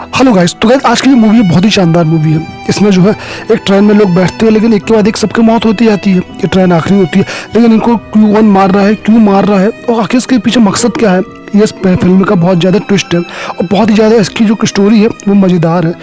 Hello guys, तो guys आज की जो मूवी है बहुत ही शानदार मूवी है। इसमें जो है एक ट्रेन में लोग बैठते हैं, लेकिन एक के बाद एक सबकी मौत होती जाती है। ये ट्रेन आखिरी होती है, लेकिन इनको कौन मार रहा है, क्यों मार रहा है और आखिर इसके पीछे मकसद क्या है, ये इस फिल्म का बहुत ज़्यादा ट्विस्ट है और बहुत ही ज़्यादा इसकी जो स्टोरी है वो मज़ेदार है।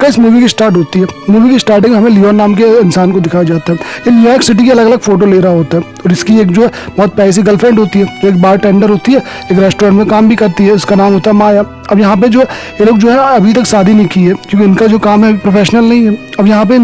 इस मूवी की स्टार्ट होती है। मूवी की स्टार्टिंग हमें लियोन नाम के इंसान को दिखाया जाता है। ये न्यूयॉर्क सिटी की अलग अलग फोटो ले रहा होता है और इसकी एक जो है बहुत पैसी गर्लफ्रेंड होती है, जो एक बार टेंडर होती है, एक रेस्टोरेंट में काम भी करती है। इसका नाम होता है माया। अब यहाँ पे जो ये लोग जो है अभी तक शादी नहीं की है, क्योंकि इनका जो काम है प्रोफेशनल नहीं है। अब यहाँ पे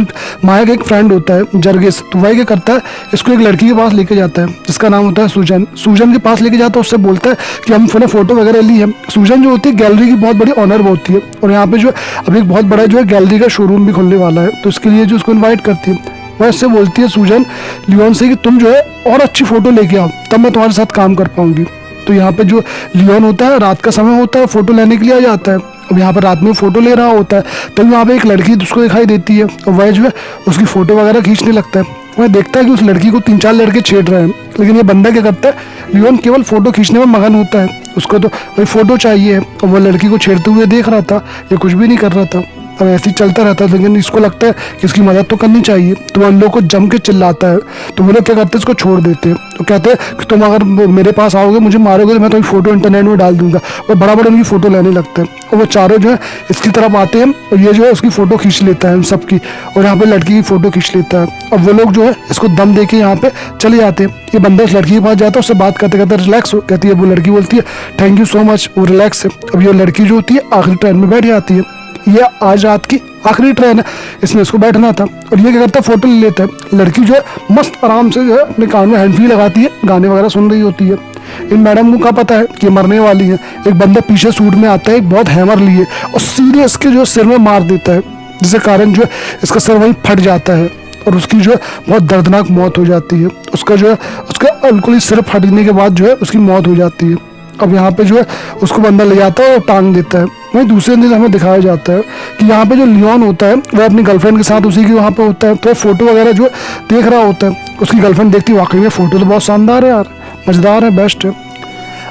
माया का एक फ्रेंड होता है जर्गिस, तो वही क्या करता है, इसको एक लड़की के पास लेके जाता है जिसका नाम होता है सूजन। सूजन के पास लेके जाता है, उससे बोलता है कि हम फोने फोटो वगैरह ली है। सूजन जो होती है गैलरी की बहुत बड़ी ऑनर होती है और यहाँ पे जो अभी एक बहुत बड़ा जो है गैलरी का शोरूम भी खुलने वाला है, तो इसके लिए जो उसको इन्वाइट करती है। वह इससे बोलती है सूजन लियोन से कि तुम जो है और अच्छी फोटो लेके आओ, तब मैं तुम्हारे साथ काम कर पाऊंगी। तो यहाँ पे जो लियोन होता है रात का समय होता है, फोटो लेने के लिए आ जाता है। अब यहाँ पर रात में फोटो ले रहा होता है, तभी वहाँ पे एक लड़की उसको दिखाई देती है और वह जो है उसकी फोटो वगैरह खींचने लगता है। वह देखता है कि उस लड़की को 3-4 लड़के छेड़ रहे हैं, लेकिन ये बंदा क्या करता है, लियोन केवल फोटो खींचने में मगन होता है। उसको तो वही फोटो चाहिए और वो लड़की को छेड़ते हुए देख रहा था, ये कुछ भी नहीं कर रहा था। अब ऐसे ही चलता रहता है, लेकिन इसको लगता है कि इसकी मदद तो करनी चाहिए, तो वो उन लोग को जम के चिल्लाता है। तो वो लोग क्या करते हैं, इसको छोड़ देते हैं। तो कहते हैं कि तुम अगर मेरे पास आओगे, मुझे मारोगे, तो मैं तुम्हारी फोटो इंटरनेट में डाल दूंगा। और बड़ा बड़ा उनकी फोटो लेने लगते हैं और वो चारों जो है इसकी तरफ आते हैं और ये जो है उसकी फोटो खींच लेता है सबकी, और यहाँ पे लड़की की फोटो खींच लेता है। और वो लोग जो है इसको दम दे के यहाँ पे चले जाते हैं। ये बंदा उस लड़की के पास जाता है, उससे बात करते करते रिलैक्स हो कहती है। वो लड़की बोलती है थैंक यू सो मच, वो रिलैक्स है। अब ये लड़की जो होती है आखिरी ट्रेन में बैठ जाती है। ये आज रात की आखिरी ट्रेन है, इसमें इसको बैठना था और ये क्या करता है, फोटो ले लेता है। लड़की जो है मस्त आराम से जो है अपने कान में हैंड फ्री लगाती है, गाने वगैरह सुन रही होती है। इन मैडम को क्या पता है कि मरने वाली है। एक बंदा पीछे सूट में आता है, एक बहुत हैमर लिए और सीधे इसके जो सिर में मार देता है, जिसके कारण जो है इसका सिर वहीं फट जाता है और उसकी जो है बहुत दर्दनाक मौत हो जाती है। उसका जो है उसका बिल्कुल ही सिर फटने के बाद जो है उसकी मौत हो जाती है। अब यहाँ पे जो है उसको बंदा ले जाता है और टांग देता है। वहीं दूसरे दिन हमें दिखाया जाता है कि यहाँ पे जो लियोन होता है वह अपनी गर्लफ्रेंड के साथ उसी की वहाँ पे होता है, तो फोटो वगैरह जो देख रहा होता है। उसकी गर्लफ्रेंड देखती है वाकई में फोटो तो बहुत शानदार है यार, मजेदार है, बेस्ट है।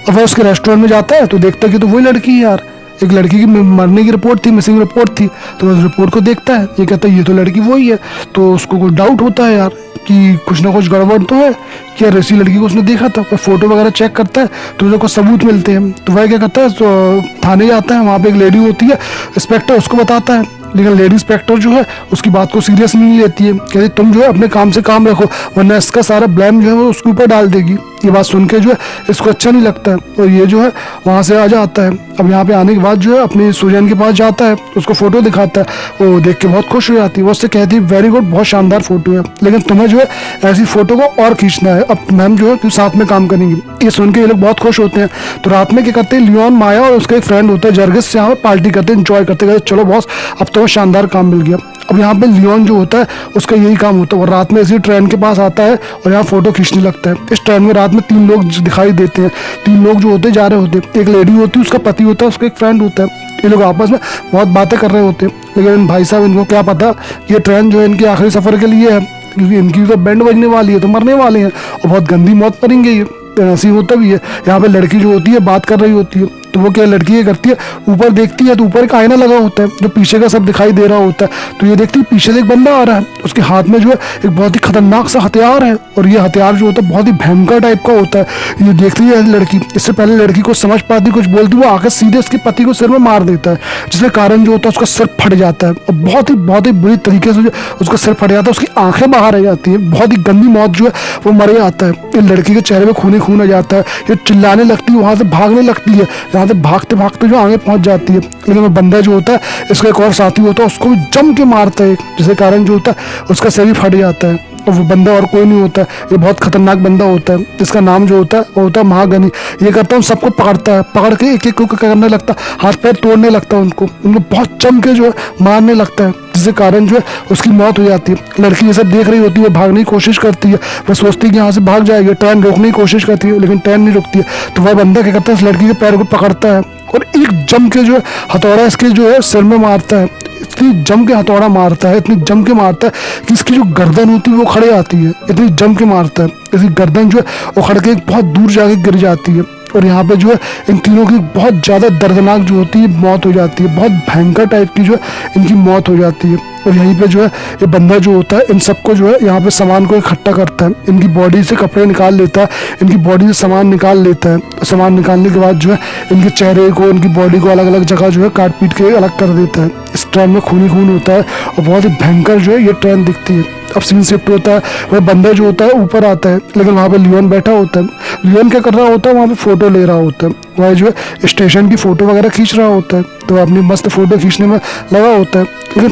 अब वह उसके रेस्टोरेंट में जाता है तो देखता है कि तो वही लड़की है यार। एक लड़की की मरने की रिपोर्ट थी, मिसिंग रिपोर्ट थी, तो उस रिपोर्ट को देखता है। ये कहता है ये तो लड़की वही है। तो उसको कुछ डाउट होता है यार कि कुछ ना कुछ गड़बड़ तो है, कि यार ऐसी लड़की को उसने देखा था। फोटो वगैरह चेक करता है तो उसको सबूत मिलते हैं। तो वह क्या करता है, तो थाने जाता है। वहाँ पे एक लेडी होती है इंस्पेक्टर, उसको बताता है, लेकिन लेडी इंस्पेक्टर जो है उसकी बात को सीरियस नहीं लेती है। कहती तुम जो है अपने काम से काम रखो, वरना इसका सारा ब्लेम जो है वो उसके ऊपर डाल देगी। ये बात सुन के जो है इसको अच्छा नहीं लगता है और ये जो है वहाँ से आ जाता है। अब यहाँ पे आने के बाद जो है अपनी सूजन के पास जाता है, उसको फोटो दिखाता है। वो देख के बहुत खुश हो जाती है। वो उससे कहती है वेरी गुड, बहुत शानदार फोटो है, लेकिन तुम्हें जो है ऐसी फोटो को और खींचना है। अब मैम जो है साथ में काम करेंगे। ये सुन के ये लोग बहुत खुश होते हैं। तो रात में क्या करते हैं, लियोन, माया और उसका एक फ्रेंड होता है जर्गिस, यहाँ पे पार्टी करते हैं, इंजॉय करते हैं। चलो बॉस, अब तो शानदार काम मिल गया। अब यहाँ पे लियोन जो होता है उसका यही काम होता है, वो रात में इसी ट्रेन के पास आता है और यहाँ फोटो खींचने लगता है। इस ट्रेन में रात में 3 लोग दिखाई देते हैं। 3 लोग जो होते जा रहे होते हैं, एक लेडी होती है, उसका पति होता है, उसका एक फ्रेंड होता है। ये लोग आपस में बहुत बातें कर रहे होते हैं, लेकिन भाई साहब इनको क्या पता ये ट्रेन जो है इनके आखिरी सफर के लिए है, क्योंकि इनकी तो बैंड बजने वाली है, तो मरने वाले हैं और बहुत गंदी मौत मरेंगे। ये ऐसी होता भी है। यहाँ पे लड़की जो होती है बात कर रही होती है, तो वो क्या लड़की ये करती है, ऊपर देखती है तो ऊपर एक आईना लगा होता है जो पीछे का सब दिखाई दे रहा होता है। तो ये देखती है पीछे से एक बंदा आ रहा है, उसके हाथ में जो है एक बहुत ही खतरनाक सा हथियार है और ये हथियार जो होता है बहुत ही भयंकर टाइप का होता है। ये देखती है लड़की, इससे पहले लड़की को समझ पाती, कुछ बोलती, वो आकर सीधे उसके पति को सिर में मार देता है, जिसके कारण जो होता है उसका सिर फट जाता है और बहुत ही बुरी तरीके से जो उसका सिर फट जाता है, उसकी आंखें बाहर आ जाती है, बहुत ही गंदी मौत जो है वो मर जाता है। ये लड़की के चेहरे में खून खून आ जाता है, ये चिल्लाने लगती है, वहां से भागने लगती है। यहाँ से भागते भागते जो आगे पहुंच जाती है, लेकिन वो बंदा जो होता है इसका एक और साथी होता है, उसको भी जम के मारता है, जिसके कारण जो होता है उसका सिर भी फट जाता है। और वो बंदा और कोई नहीं होता है, ये बहुत खतरनाक बंदा होता है, जिसका नाम जो होता है वो होता है महागनी। ये करता है सबको पकड़ता है, पकड़ के एक एक को करने लगता है, हाथ पैर तोड़ने लगता है, उनको बहुत जम के जो है मारने लगता है, जिसके कारण जो है उसकी मौत हो जाती है। लड़की ये सब देख रही होती है, वो भागने की कोशिश करती है, वह सोचती है कि यहाँ से भाग जाएगी, ट्रेन रोकने की कोशिश करती है, लेकिन ट्रेन नहीं रुकती है। तो वह बंदा क्या करता है, इस लड़की के पैर को पकड़ता है और एक जम के जो है हथौड़ा इसके जो है सिर में मारता है। इतनी जम के हथौड़ा मारता है, इतनी जम के मारता है कि इसकी जो गर्दन होती है वो खड़े आती है, इतनी जम के मारता है, इसकी गर्दन जो है वो खड़ के बहुत दूर जाके गिर जाती है। और यहाँ पे जो है इन तीनों की बहुत ज़्यादा दर्दनाक जो होती है मौत हो जाती है, बहुत भयंकर टाइप की जो है इनकी मौत हो जाती है। और यहीं पे जो है ये बंदा जो होता है इन सबको जो है यहाँ पे सामान को इकट्ठा करता है, इनकी बॉडी से कपड़े निकाल लेता है, इनकी बॉडी से सामान निकाल लेता है। सामान निकालने के बाद जो है इनके चेहरे को, इनकी बॉडी को अलग अलग जगह जो है काट पीट के अलग कर देता है। इस ट्रेन में खून ही खून होता है और बहुत ही भयंकर जो है ये ट्रेन दिखती है। अब सीन शिफ्ट होता है, वह बंदा जो होता है ऊपर आता है, लेकिन वहाँ पे लियोन बैठा होता है। लियोन क्या कर रहा होता है, वहाँ पे फोटो ले रहा होता है, वह जो है स्टेशन की फोटो वगैरह खींच रहा होता है, तो अपनी मस्त फोटो खींचने में लगा होता है। लेकिन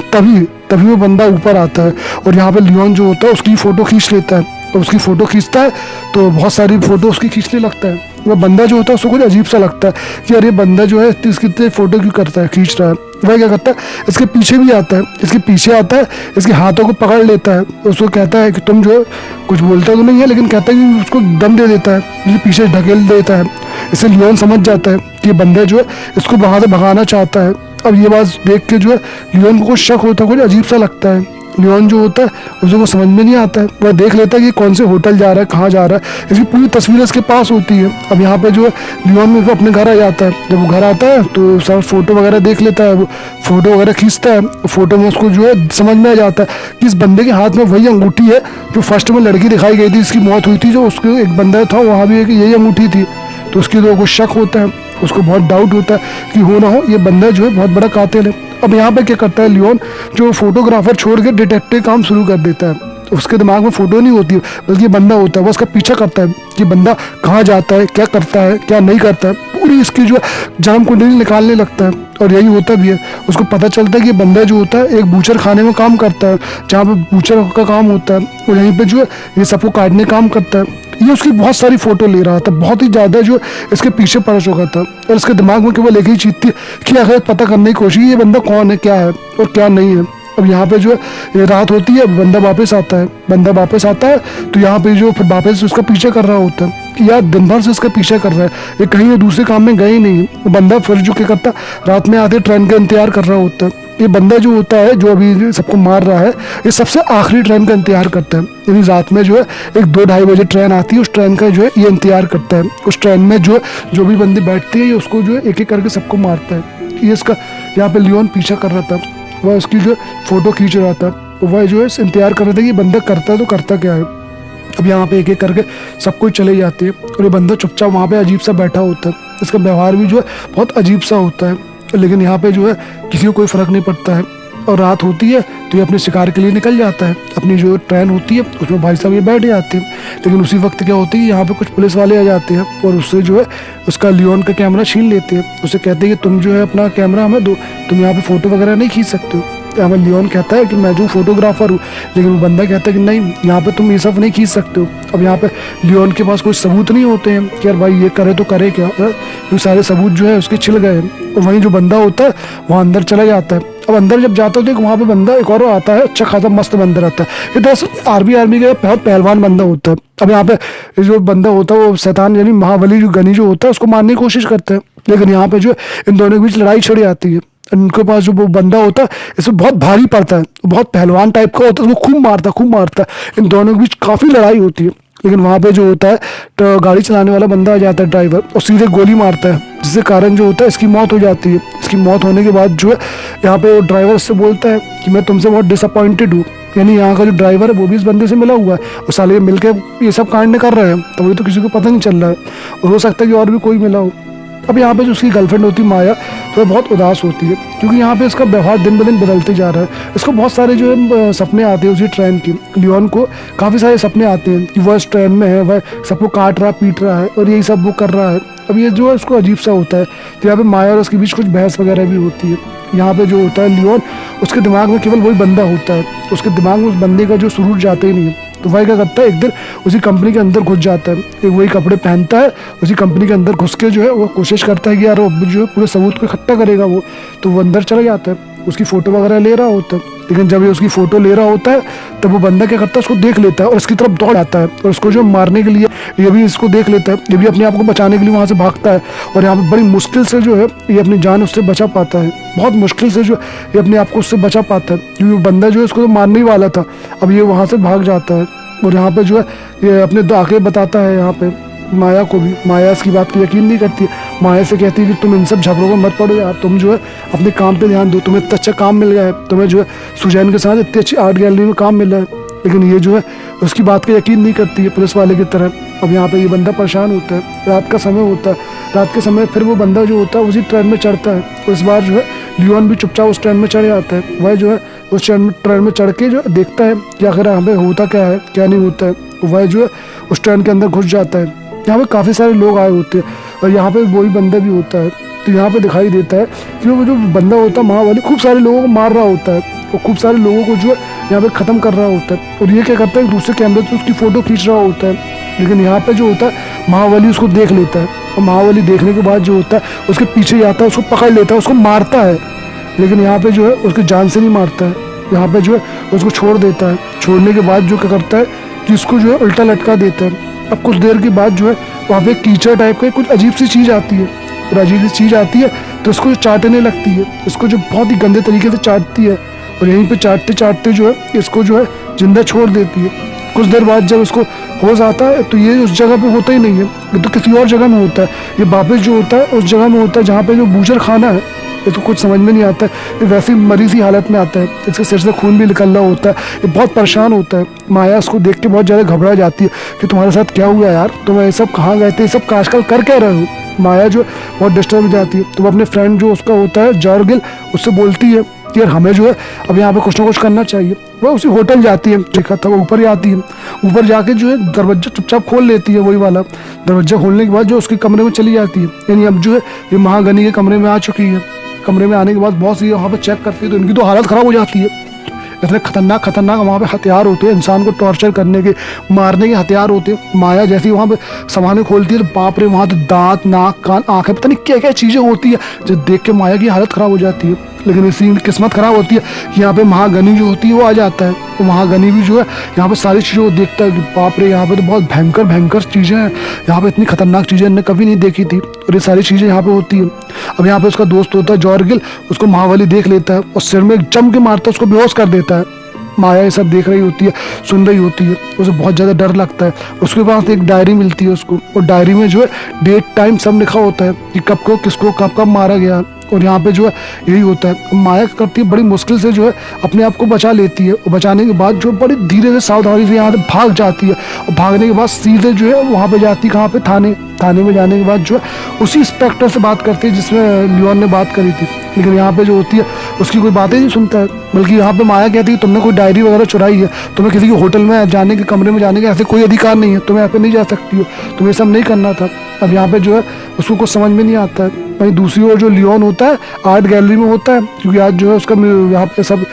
तभी वो बंदा ऊपर आता है और यहाँ पे लियोन जो होता है उसकी फोटो खींच लेता है। तो उसकी फ़ोटो खींचता है तो बहुत सारी फ़ोटो उसकी खींचने लगता है। वह बंदा जो होता है उसको कुछ अजीब सा लगता है कि अरे बंदा जो है इसकी इतनी फ़ोटो क्यों करता है, खींच रहा है। वह क्या करता है, इसके पीछे भी आता है, इसके पीछे आता है, इसके हाथों को पकड़ लेता है, उसको कहता है कि तुम जो है कुछ बोलता तो नहीं है, लेकिन कहता है कि उसको दम दे देता है, जिसे पीछे ढकेल देता है। इससे लियोन समझ जाता है कि बंदा जो है इसको वहाँ से भगाना चाहता है। अब ये बात देख के जो है लियोन को कुछ शक होता है, कुछ अजीब सा लगता है। लियोन जो होता है उसे को समझ में नहीं आता है, वह देख लेता है कि कौन से होटल जा रहा है, कहाँ जा रहा है, इसकी पूरी तस्वीर इसके पास होती है। अब यहाँ पे जो है लियोन में अपने घर आ जाता है। जब वो घर आता है तो सब फोटो वगैरह देख लेता है, वो फोटो वगैरह खींचता है। फोटो में उसको जो है समझ में आ जाता है कि इस बंदे के हाथ में वही अंगूठी है जो फर्स्ट में लड़की दिखाई गई थी, इसकी मौत हुई थी, जो उसके एक बंदा था वहाँ भी यही अंगूठी थी। तो उसकी तो कुछ शक होता है, उसको बहुत डाउट होता है कि हो ना हो ये बंदा जो है बहुत बड़ा कातिल है। अब यहाँ पे क्या करता है लियोन, जो फोटोग्राफर छोड़ के डिटेक्टिव काम शुरू कर देता है। तो उसके दिमाग में फोटो नहीं होती बल्कि बंदा होता है, वो उसका पीछा करता है कि बंदा कहाँ जाता है, क्या करता है, क्या नहीं करता है, पूरी इसकी जो जन्म कुंडली निकालने लगता है। और यही होता भी है, उसको पता चलता है कि बंदा जो होता है एक बूचर खाने में काम करता है, जहाँ पे बूचर का काम होता है, और यहीं पे जो है ये सबको काटने काम करता है। ये उसकी बहुत सारी फोटो ले रहा था, बहुत ही ज़्यादा जो इसके पीछे पड़ चुका था, और इसके दिमाग में केवल एक ही चीज़ थी कि अगर पता करने की कोशिश ये बंदा कौन है, क्या है और क्या नहीं है। अब यहाँ पे जो है ये रात होती है, बंदा वापस आता है। बंदा वापस आता है तो यहाँ पे जो फिर वापस उसका पीछे कर रहा होता है कि यार दिन भर से इसका पीछा कर रहा है, ये कहीं ये दूसरे काम में गए ही नहीं। बंदा फिर जो क्या करता, रात में आते ट्रेन का इंतजार कर रहा होता है। ये बंदा जो होता है जो अभी सबको मार रहा है, ये सबसे आखिरी ट्रेन का इंतजार करता है। यानी रात में जो है एक 2-2:30 बजे ट्रेन आती है, उस ट्रेन का जो है ये इंतजार करता है। उस ट्रेन में जो भी बंदे बैठते हैं ये उसको जो है एक एक करके सबको मारता है। ये इसका यहाँ पे लियोन पीछा कर रहा था, वह उसकी जो फोटो खींच रहा था, वह जो है इंतजार कर रहा था कि बंदा करता तो करता क्या है। अब यहाँ पे एक एक करके सब कोई चले जाते हैं और ये बंदा चुपचाप वहाँ पे अजीब सा बैठा होता है। इसका व्यवहार भी जो है बहुत अजीब सा होता है, लेकिन यहाँ पे जो है किसी को कोई फ़र्क नहीं पड़ता है। और रात होती है तो ये अपने शिकार के लिए निकल जाता है। अपनी जो ट्रेन होती है उसमें भाई साहब ये बैठ जाते हैं, लेकिन उसी वक्त क्या होती है यहाँ पे कुछ पुलिस वाले आ जाते हैं और उससे जो है उसका लियोन का कैमरा छीन लेते हैं। उसे कहते हैं कि तुम जो है अपना कैमरा हमें दो, तुम यहाँ पे फ़ोटो वगैरह नहीं खींच सकते हो। यहाँ पे लियोन कहता है कि मैं जो फोटोग्राफर हूँ, लेकिन वो बंदा कहता है कि नहीं, यहाँ पे तुम ये सब नहीं खींच सकते हो। अब यहाँ पे लियोन के पास कोई सबूत नहीं होते हैं कि यार भाई ये करे तो करे क्या, ये सारे सबूत जो है उसके छिल गए हैं। और वहीं जो बंदा होता है वहाँ अंदर चला जाता है। अब अंदर जब जाता है तो वहाँ पे बंदा एक और आता है, अच्छा खासा मस्त बंदा रहता है। ये दरअसल आर्मी का बहुत पहलवान बंदा होता है। अब यहाँ पे जो बंदा होता है वो शैतान यानी महाबली जो गनी जो होता है उसको मारने की कोशिश करता है, लेकिन यहाँ पे जो इन दोनों के बीच लड़ाई छिड़ जाती है। इनके पास जो वो बंदा होता है इसमें बहुत भारी पड़ता है, बहुत पहलवान टाइप का होता है, उसको खूब मारता है। इन दोनों के बीच काफ़ी लड़ाई होती है, लेकिन वहाँ पे जो होता है तो गाड़ी चलाने वाला बंदा आ जाता है, ड्राइवर, और सीधे गोली मारता है, जिससे कारण जो होता है इसकी मौत हो जाती है। इसकी मौत होने के बाद जो है यहाँ पे वो ड्राइवर इससे बोलता है कि मैं तुमसे बहुत डिसअपॉइंटेड हूँ। यानी यहाँ का जो ड्राइवर है वो भी इस बंदे से मिला हुआ है और साले मिलकर ये सब कांड कर रहे हैं, तो वही तो किसी को पता नहीं चल रहा है, और हो सकता है कि और भी कोई मिला हो। अब यहाँ पे जो उसकी गर्लफ्रेंड होती है माया, तो वह बहुत उदास होती है क्योंकि यहाँ पे इसका व्यवहार दिन ब दिन बदलते जा रहा है। इसको बहुत सारे जो है सपने आते हैं उसी ट्रेन की। लियोन को काफ़ी सारे सपने आते हैं कि वह इस ट्रेन में है, वह सबको काट रहा पीट रहा है और यही सब वो कर रहा है। अब ये जो है उसको अजीब सा होता है, तो यहाँ पे माया और उसके बीच कुछ बहस वगैरह भी होती है। यहाँ पे जो होता है लियोन, उसके दिमाग में केवल वही बंदा होता है, उसके दिमाग में उस बंदे का जो सुरूर जाते ही नहीं है। तो वही क्या करता है, एक दिन उसी कंपनी के अंदर घुस जाता है, एक वही कपड़े पहनता है, उसी कंपनी के अंदर घुस के जो है वो कोशिश करता है कि यार वो जो है पूरे सबूत को इकट्ठा करेगा वो, तो वो अंदर चला जाता है, उसकी फ़ोटो वगैरह ले रहा होता है। लेकिन जब ये उसकी फ़ोटो ले रहा होता है तब वो बंदा क्या करता है, उसको देख लेता है और इसकी तरफ दौड़ आता है और उसको जो मारने के लिए ये भी इसको देख लेता है। ये भी अपने आप को बचाने के लिए वहाँ से भागता है और यहाँ पर बड़ी मुश्किल से जो है ये अपनी जान उससे बचा पाता है, बहुत मुश्किल से जो ये अपने आप को उससे बचा पाता है, क्योंकि बंदा जो है उसको तो मारने ही वाला था। अब ये वहाँ से भाग जाता है और यहाँ पे जो है ये अपने आके बताता है यहाँ पे माया को भी। माया इसकी बात को यकीन नहीं करती है। माया से कहती है कि तुम इन सब झगड़ों में मत पड़ो यार, तुम जो है अपने काम पे ध्यान दो, तुम्हें इतना अच्छा काम मिल गया है, तुम्हें जो है सुजैन के साथ इतनी अच्छी आर्ट गैलरी में काम मिला है। लेकिन ये जो है उसकी बात को यकीन नहीं करती है पुलिस वाले की तरह। अब यहाँ पे ये बंदा परेशान होता है, रात का समय होता है, रात के समय फिर वो बंदा जो होता है उसी ट्रेन में चढ़ता है। और इस बार जो है लियोन भी चुपचाप उस ट्रेन में चढ़ जाता है। वह जो है उस ट्रेन में चढ़ के जो देखता है कि आखिर यहाँ पे होता क्या है क्या नहीं होता है। वह जो है उस ट्रेन के अंदर घुस जाता है। यहाँ पे काफ़ी सारे लोग आए होते हैं और यहाँ पे वही बंदा भी होता है। तो यहाँ पे दिखाई देता है कि वो जो बंदा होता है महाबली खूब सारे लोगों को मार रहा होता है और खूब सारे लोगों को जो है यहाँ पे ख़त्म कर रहा होता है। और ये क्या करता है, दूसरे कैमरे से उसकी फ़ोटो खींच रहा होता है। लेकिन यहाँ पे जो होता है महाबली उसको देख लेता है और महाबली देखने के बाद जो होता है उसके पीछे जाता है, उसको पकड़ लेता है, उसको मारता है। लेकिन यहाँ पे जो है उसकी जान से नहीं मारता है, यहाँ पे जो है उसको छोड़ देता है। छोड़ने के बाद जो क्या करता है कि उसको जो है उल्टा लटका देता है। अब कुछ देर के बाद जो है वहाँ पे कीचड़ टाइप का कुछ अजीब सी चीज़ आती है और अजीब सी चीज़ आती है तो उसको जो चाटने लगती है, इसको जो बहुत ही गंदे तरीके से चाटती है और यहीं पे चाटते चाटते जो है इसको जो है जिंदा छोड़ देती है। कुछ देर बाद जब उसको होश आता है तो ये उस जगह पे होता ही नहीं है, ये तो किसी और जगह में होता है। ये वापस जो होता है उस जगह में होता है जहाँ पे जो बूचर खाना है। ये तो कुछ समझ में नहीं आता है, ये वैसी मरी सी हालत में आता है, इसके सिर से खून भी निकल रहा होता है, ये बहुत परेशान होता है। माया उसको देख के बहुत ज़्यादा घबरा जाती है कि तुम्हारे साथ क्या हुआ यार, तुम ये सब कहाँ गए थे, ये सब आजकल कर क्या रहे हो। माया जो बहुत डिस्टर्ब हो जाती है। तो वो अपने फ्रेंड जो उसका होता है जॉर्गिल, उससे बोलती है कि यार हमें जो है अब यहाँ पे कुछ ना कुछ करना चाहिए। वह उसी होटल जाती है, देखा था वो ऊपर जाती है, ऊपर जाके जो है दरवाजा चुपचाप खोल लेती है। वही वाला दरवाजा खोलने के बाद जो उसके कमरे में चली जाती है। यानी अब जो है ये महागनी के कमरे में आ चुकी है। कमरे में आने के बाद बहुत सी वहाँ पे चेक करती है तो इनकी तो हालत ख़राब हो जाती है। इतने खतरनाक वहाँ पे हथियार होते हैं, इंसान को टॉर्चर करने के, मारने के हथियार होते हैं। माया जैसे ही वहाँ पे सामान खोलती है तो बाप रे, वहाँ तो दांत, नाक, कान, आंखें, पता नहीं क्या क्या चीज़ें होती है जो देख के माया की हालत ख़राब हो जाती है। लेकिन इसी किस्मत ख़राब होती है कि यहाँ पे महागनी जो होती है वो आ जाता है। तो महागनी भी जो है यहाँ पे सारी चीज़ों को देखता है कि बाप रे, यहाँ पे तो बहुत भयंकर चीज़ें हैं, यहाँ पे इतनी खतरनाक चीज़ें इन्हें कभी नहीं देखी थी और ये सारी चीज़ें यहाँ पे होती है। अब यहाँ पे उसका दोस्त होता है जॉर्गिल, उसको महाबली देख लेता है और सिर में एक जम के मारता है, उसको बेहोश कर देता है। माया ये सब देख रही होती है, सुन रही होती है, उसे बहुत ज़्यादा डर लगता है। उसके पास एक डायरी मिलती है उसको और डायरी में जो है डेट टाइम सब लिखा होता है कि कब को किसको कब मारा गया। और यहाँ पे जो है यही होता है। माया करती है बड़ी मुश्किल से जो है अपने आप को बचा लेती है और बचाने के बाद जो बड़ी धीरे से सावधानी से यहाँ से भाग जाती है और भागने के बाद सीधे जो है वहाँ पे जाती है, कहाँ पे, थाने में जाने के बाद जो है उसी इंस्पेक्टर से बात करती है जिसमें लियोन ने बात करी थी। लेकिन यहाँ पे जो होती है उसकी कोई बातें नहीं सुनता है, बल्कि यहाँ पे माया कहती है तुमने कोई डायरी वगैरह चुराई है, तुम्हें किसी के होटल में जाने के, कमरे में जाने के ऐसे कोई अधिकार नहीं है, तुम्हें यहाँ पे नहीं जा सकती हो, तुम्हें सब नहीं करना था। अब यहाँ पे जो है उसको कुछ समझ में नहीं आता है। वहीं दूसरी ओर जो लियोन होता है आर्ट गैलरी में होता है, क्योंकि आज जो है उसका यहाँ पे सब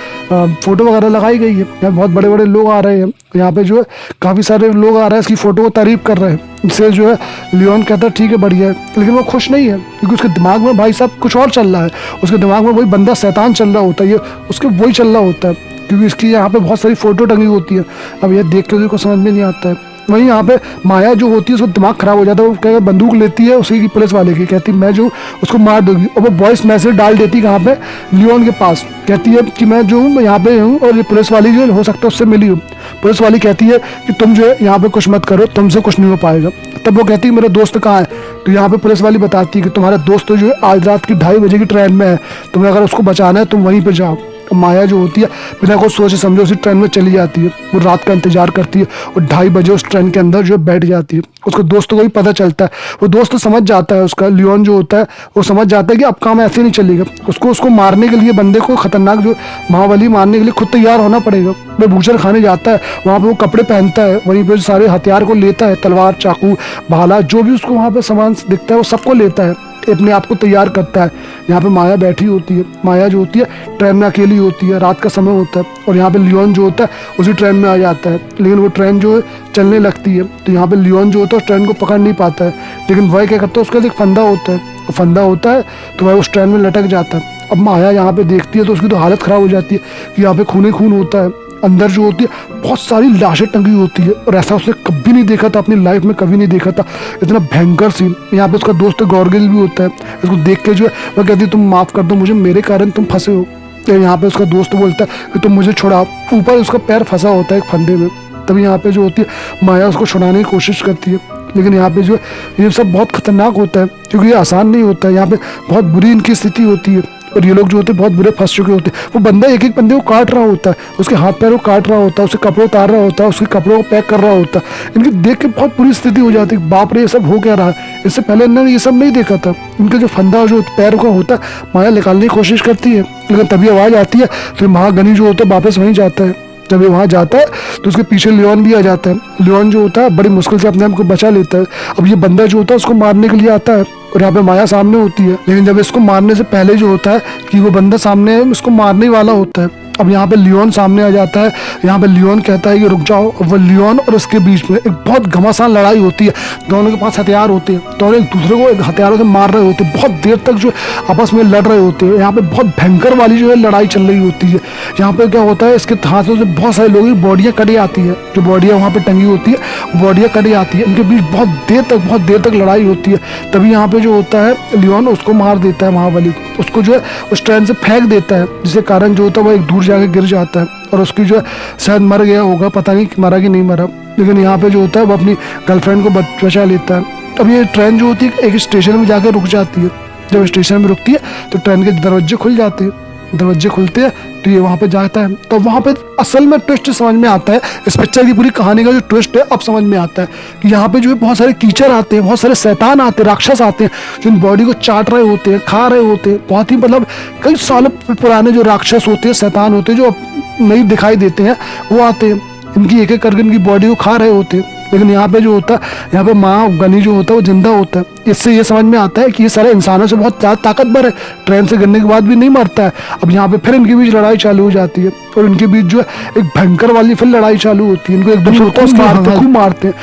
फोटो वगैरह लगाई गई है। यहाँ बहुत बड़े बड़े लोग आ रहे हैं, यहाँ पे जो है काफ़ी सारे लोग आ रहे हैं, इसकी फ़ोटो को तारीफ कर रहे हैं। इससे जो है लियोन कहता है ठीक है बढ़िया है, लेकिन वो खुश नहीं है क्योंकि उसके दिमाग में भाई साहब कुछ और चल रहा है। उसके दिमाग में वही बंदा शैतान चल रहा होता है, ये उसके वही चल रहा होता है क्योंकि इसकी यहाँ पे बहुत सारी फ़ोटो टंगी होती है। अब ये देख के उसको समझ में नहीं आता है। वहीं यहाँ पे माया जो होती है उसका दिमाग खराब हो जाता है, वो क्या बंदूक लेती है उसी की, पुलिस वाले की, कहती है मैं जो उसको मार दूंगी। और वो वॉइस मैसेज डाल देती है कहाँ पे, लियोन के पास, कहती है कि मैं जो हूँ यहाँ पे हूँ और ये पुलिस वाली जो हो सकता है उससे मिली हूँ। पुलिस वाली कहती है कि तुम जो है यहाँ पे कुछ मत करो, तुमसे कुछ नहीं हो पाएगा। तब वो कहती है मेरा दोस्त कहाँ है, तो यहाँ पे पुलिस वाली बताती है कि तुम्हारा दोस्त जो है आज रात की 2:30 बजे की ट्रेन में है, तुम्हें अगर उसको बचाना है तुम वहीं पर जाओ। माया जो होती है बिना कुछ सोचे समझे उसी ट्रेन में चली जाती है। वो रात का इंतजार करती है और 2:30 बजे उस ट्रेन के अंदर जो बैठ जाती है। उसके दोस्त को भी पता चलता है, वो दोस्त समझ जाता है, उसका लियोन जो होता है वो समझ जाता है कि अब काम ऐसे नहीं चलेगा, उसको मारने के लिए, बंदे को खतरनाक जो महाबली मारने के लिए खुद तैयार होना पड़ेगा। वो बूचर खाने जाता है, वहाँ पे वो कपड़े पहनता है, वहीं पे सारे हथियार को लेता है, तलवार, चाकू, भाला, जो भी उसको वहाँ पे सामान दिखता है वो सबको लेता है, अपने आप को तैयार करता है। यहाँ पे माया बैठी होती है, माया जो होती है ट्रेन में अकेली होती है, रात का समय होता है और यहाँ पे लियोन जो होता है उसी ट्रेन में आ जाता है। लेकिन वो ट्रेन जो है चलने लगती है तो यहाँ पे लियोन जो होता है उस ट्रेन को पकड़ नहीं पाता है। लेकिन वह क्या करता है, उसका एक फंदा होता है, फंदा होता है तो वह उस ट्रेन में लटक जाता है। अब माया यहाँ पे देखती है तो उसकी तो हालत ख़राब हो जाती है कि यहाँ पे खून खून होता है। अंदर जो होती है बहुत सारी लाशें टंगी होती है और ऐसा उसने कभी नहीं देखा था, अपनी लाइफ में कभी नहीं देखा था, इतना भयंकर सीन। यहाँ पे उसका दोस्त गॉर्गिल भी होता है, इसको देख के जो है वह कहती है तुम माफ़ कर दो मुझे, मेरे कारण तुम फंसे हो। तो यहाँ पे उसका दोस्त बोलता है कि तुम मुझे छुड़ाओ, ऊपर उसका पैर फंसा होता है एक फंदे में। तभी यहाँ पे जो होती है माया उसको छुड़ाने की कोशिश करती है, लेकिन यहाँ पे जो ये सब बहुत खतरनाक होता है, क्योंकि ये आसान नहीं होता है। यहाँ पे बहुत बुरी इनकी स्थिति होती है और ये लोग जो होते हैं बहुत बुरे फंस चुके होते हैं। वो बंदा एक एक बंदे को काट रहा होता है, उसके हाथ पैरों को काट रहा होता है, उसके कपड़े उतार रहा होता है, उसके कपड़ों को पैक कर रहा होता है। इनकी देख के बहुत बुरी स्थिति हो जाती है, बाप रे ये सब हो क्या रहा है। इससे पहले इन्होंने ये सब नहीं देखा था। इनका जो फंदा जो पैर का होता है, माया निकालने की कोशिश करती है, लेकिन तभी आवाज़ आती है। फिर महागनी जो होता है वापस वहीं जाता है। जब ये वहाँ जाता है तो उसके पीछे लियोन भी आ जाता है। लियोन जो होता है बड़ी मुश्किल से अपने आप को बचा लेता है। अब ये बंदा जो होता है उसको मारने के लिए आता है और यहाँ पे माया सामने होती है, लेकिन जब इसको मारने से पहले जो होता है कि वो बंदा सामने है, इसको मारने वाला होता है। अब यहाँ पे लियोन सामने आ जाता है। यहाँ पे लियोन कहता है कि रुक जाओ। वो लियोन और उसके बीच में एक बहुत घमासान लड़ाई होती है। दोनों के पास हथियार होते हैं, दोनों एक दूसरे को एक हथियारों से मार रहे होते हैं, बहुत देर तक जो आपस में लड़ रहे होते हैं। यहाँ पे बहुत भयंकर वाली जो है लड़ाई चल रही होती है। यहाँ पे क्या होता है, इसके हाथों से बहुत सारे लोगों की बॉडियाँ कटी आती है, जो बॉडियाँ वहाँ पे टंगी होती है बॉडियाँ कटी आती है। इनके बीच बहुत देर तक लड़ाई होती है। तभी यहाँ पे जो होता है लियोन उसको मार देता है, महाबली उसको जो है उस ट्रेन से फेंक देता है, जिसके कारण जो होता है वो एक दूर जाके गिर जाता है और उसकी जो है शायद मर गया होगा, पता नहीं मरा कि नहीं मरा। लेकिन यहाँ पे जो होता है वो अपनी गर्लफ्रेंड को बचा लेता है। अब ये ट्रेन जो होती है एक स्टेशन में जाकर रुक जाती है। जब स्टेशन में रुकती है तो ट्रेन के दरवाजे खुल जाते हैं। दरवाजे खुलते हैं तो ये वहाँ पे जाता है। तो वहाँ पे असल में ट्विस्ट समझ में आता है। इस पिक्चर की पूरी कहानी का जो ट्विस्ट है अब समझ में आता है कि यहाँ पे जो है बहुत सारे कीचड़ आते हैं, बहुत सारे शैतान आते हैं, राक्षस आते हैं, जो इन बॉडी को चाट रहे होते हैं, खा रहे होते हैं। बहुत ही मतलब कई सालों पुराने जो राक्षस होते हैं, शैतान होते हैं, जो नहीं दिखाई देते हैं, वो आते हैं, इनकी एक एक करके इनकी बॉडी को खा रहे होते हैं। लेकिन यहाँ पे जो होता है, यहाँ पे महागनी जो होता है वो जिंदा होता है। इससे ये समझ में आता है कि ये सारे इंसानों से बहुत ज़्यादा ताकतवर है, ट्रेन से गिरने के बाद भी नहीं मरता है। अब यहाँ पे फिर इनके बीच लड़ाई चालू हो जाती है और इनके बीच जो है एक भयंकर वाली फिर लड़ाई चालू होती है। इनको एकदम से खूब मारते हैं।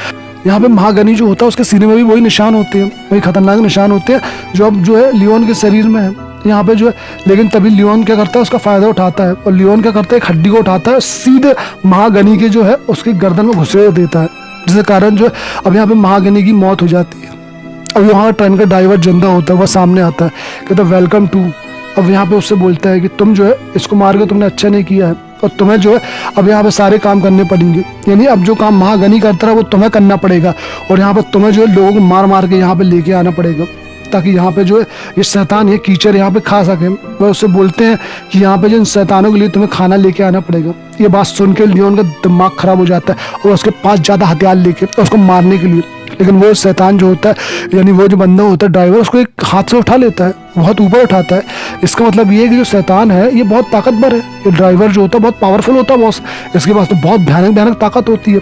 यहाँ पे महागनी जो होता है उसके सीने में भी वही निशान होते हैं, वही खतरनाक निशान होते हैं जो अब जो है लियोन के शरीर में है यहाँ पे जो है। लेकिन तभी लियोन क्या करता है, उसका फायदा उठाता है और लियोन क्या करता है, एक हड्डी को उठाता है, सीधे महागनी के जो है उसकी गर्दन में घुसेड़ देता है, जिसके कारण जो है अब यहाँ पे महागनी की मौत हो जाती है। अब यहाँ ट्रेन का ड्राइवर जिंदा होता है, वह सामने आता है, कहता है वेलकम टू। अब यहाँ पे उससे बोलता है कि तुम जो है इसको मार के तुमने अच्छा नहीं किया है और तुम्हें जो है अब यहाँ पे सारे काम करने पड़ेंगे, यानी अब जो काम महागनी करता है वो तुम्हें करना पड़ेगा और यहाँ पे तुम्हें जो है लोगों को मार मार के यहाँ पे लेके आना पड़ेगा, ताकि यहाँ पे जो है ये शैतान ये कीचड़ यहाँ पे खा सके। वह उससे बोलते हैं कि यहाँ पे जो इन शैतानों के लिए तुम्हें खाना लेके आना पड़ेगा। ये बात सुन के लियोन का दिमाग खराब हो जाता है और उसके पास ज़्यादा हथियार लेके उसको मारने के लिए। लेकिन वो शैतान जो होता है, यानी वो जो बंदा होता है ड्राइवर, उसको एक हाथ से उठा लेता है, बहुत ऊपर उठाता है। इसका मतलब ये है कि जो शैतान है ये बहुत ताकतवर है, ये ड्राइवर जो होता है बहुत पावरफुल होता है बॉस, इसके पास तो बहुत भयानक ताकत होती है।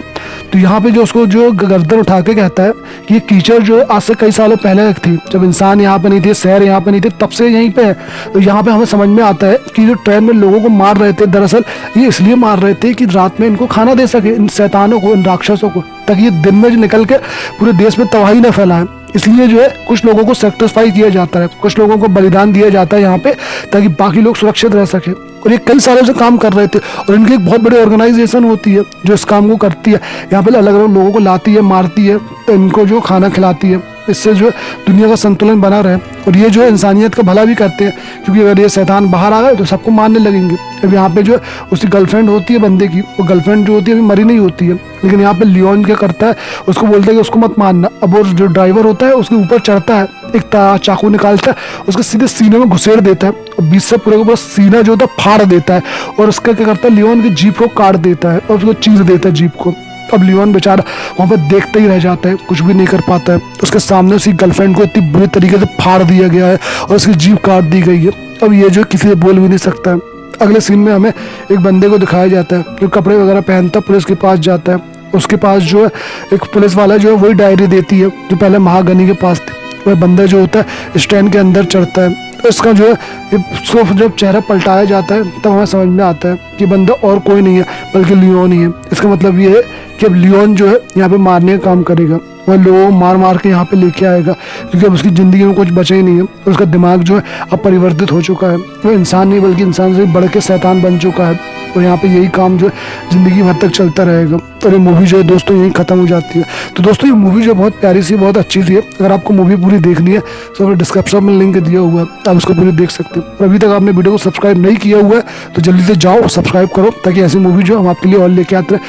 तो यहाँ पे जो उसको जो गर्दन उठा के कहता है कि ये कीचड़ जो है आज से कई सालों पहले थी, जब इंसान यहाँ पे नहीं थे, शहर यहाँ पे नहीं थे, तब से यहीं पे है। तो यहाँ पे हमें समझ में आता है कि जो ट्रेन में लोगों को मार रहे थे, दरअसल ये इसलिए मार रहे थे कि रात में इनको खाना दे सके, इन शैतानों को, इन राक्षसों को, ताकि ये दिन में जो निकल के पूरे देश में तबाही न फैलाएं। इसलिए जो है कुछ लोगों को सेक्रिफाइस किया जाता है, कुछ लोगों को बलिदान दिया जाता है यहाँ पे, ताकि बाकी लोग सुरक्षित रह सके। और ये कई सालों से काम कर रहे थे और इनकी एक बहुत बड़ी ऑर्गेनाइजेशन होती है जो इस काम को करती है। यहाँ पे अलग अलग लोगों को लाती है, मारती है, तो इनको जो खाना खिलाती है, इससे जो है दुनिया का संतुलन बना रहे। और ये जो है इंसानियत का भला भी करते हैं, क्योंकि अगर ये शैतान बाहर आ गए तो सबको मारने लगेंगे। अब यहाँ पे जो है उसकी गर्लफ्रेंड होती है बंदे की, वो गर्लफ्रेंड जो होती है अभी मरी नहीं होती है, लेकिन यहाँ पे लियोन क्या करता है, उसको बोलता है कि उसको मत मारना। अब वो जो ड्राइवर होता है उसके ऊपर चढ़ता है, एक चाकू निकालता है, उसके सीधे सीने में घुसेड़ देता है और बीच से पूरे का पूरा सीना जो होता है फाड़ देता है और उसका क्या करता है, लियोन की जीप को काट देता है और उसको चीर देता है जीप को। अब लियोन बेचारा वहाँ पर देखते ही रह जाता है, कुछ भी नहीं कर पाता है। उसके सामने उसकी गर्लफ्रेंड को इतनी बुरी तरीके से फाड़ दिया गया है और उसकी जीभ काट दी गई है। अब ये जो किसी से बोल भी नहीं सकता है। अगले सीन में हमें एक बंदे को दिखाया जाता है जो कपड़े वगैरह पहनता है, पुलिस के पास जाता है। उसके पास जो है एक पुलिस वाला जो है वही डायरी देती है जो पहले महागनी के पास थी। वह बंदा जो होता है स्टैंड के अंदर चढ़ता है, तो इसका जो है उसको जब चेहरा पलटाया जाता है तब हमें समझ में आता है कि बंदा और कोई नहीं है बल्कि लियोन ही है। इसका मतलब ये है कि अब लियोन जो है यहाँ पे मारने का काम करेगा, वह लोगों मार मार के यहाँ पे लेके आएगा, क्योंकि अब उसकी ज़िंदगी में कुछ बचा ही नहीं है। उसका दिमाग जो है अब परिवर्तित हो चुका है, वो इंसान नहीं बल्कि इंसान से बढ़ के शैतान बन चुका है और यहाँ पे यही काम जो है ज़िंदगी भर तक चलता रहेगा। और ये मूवी जो है दोस्तों यहीं ख़त्म हो जाती है। तो दोस्तों ये मूवी जो बहुत प्यारी सी, बहुत अच्छी थी। अगर आपको मूवी पूरी देखनी है तो डिस्क्रिप्शन में लिंक दिया हुआ है, आप उसको पूरी देख सकते हैं। और अभी तक आपने वीडियो को सब्सक्राइब नहीं किया हुआ है तो जल्दी से जाओ सब्सक्राइब करो, ताकि ऐसी मूवी जो हम आपके लिए और लेके आते हैं।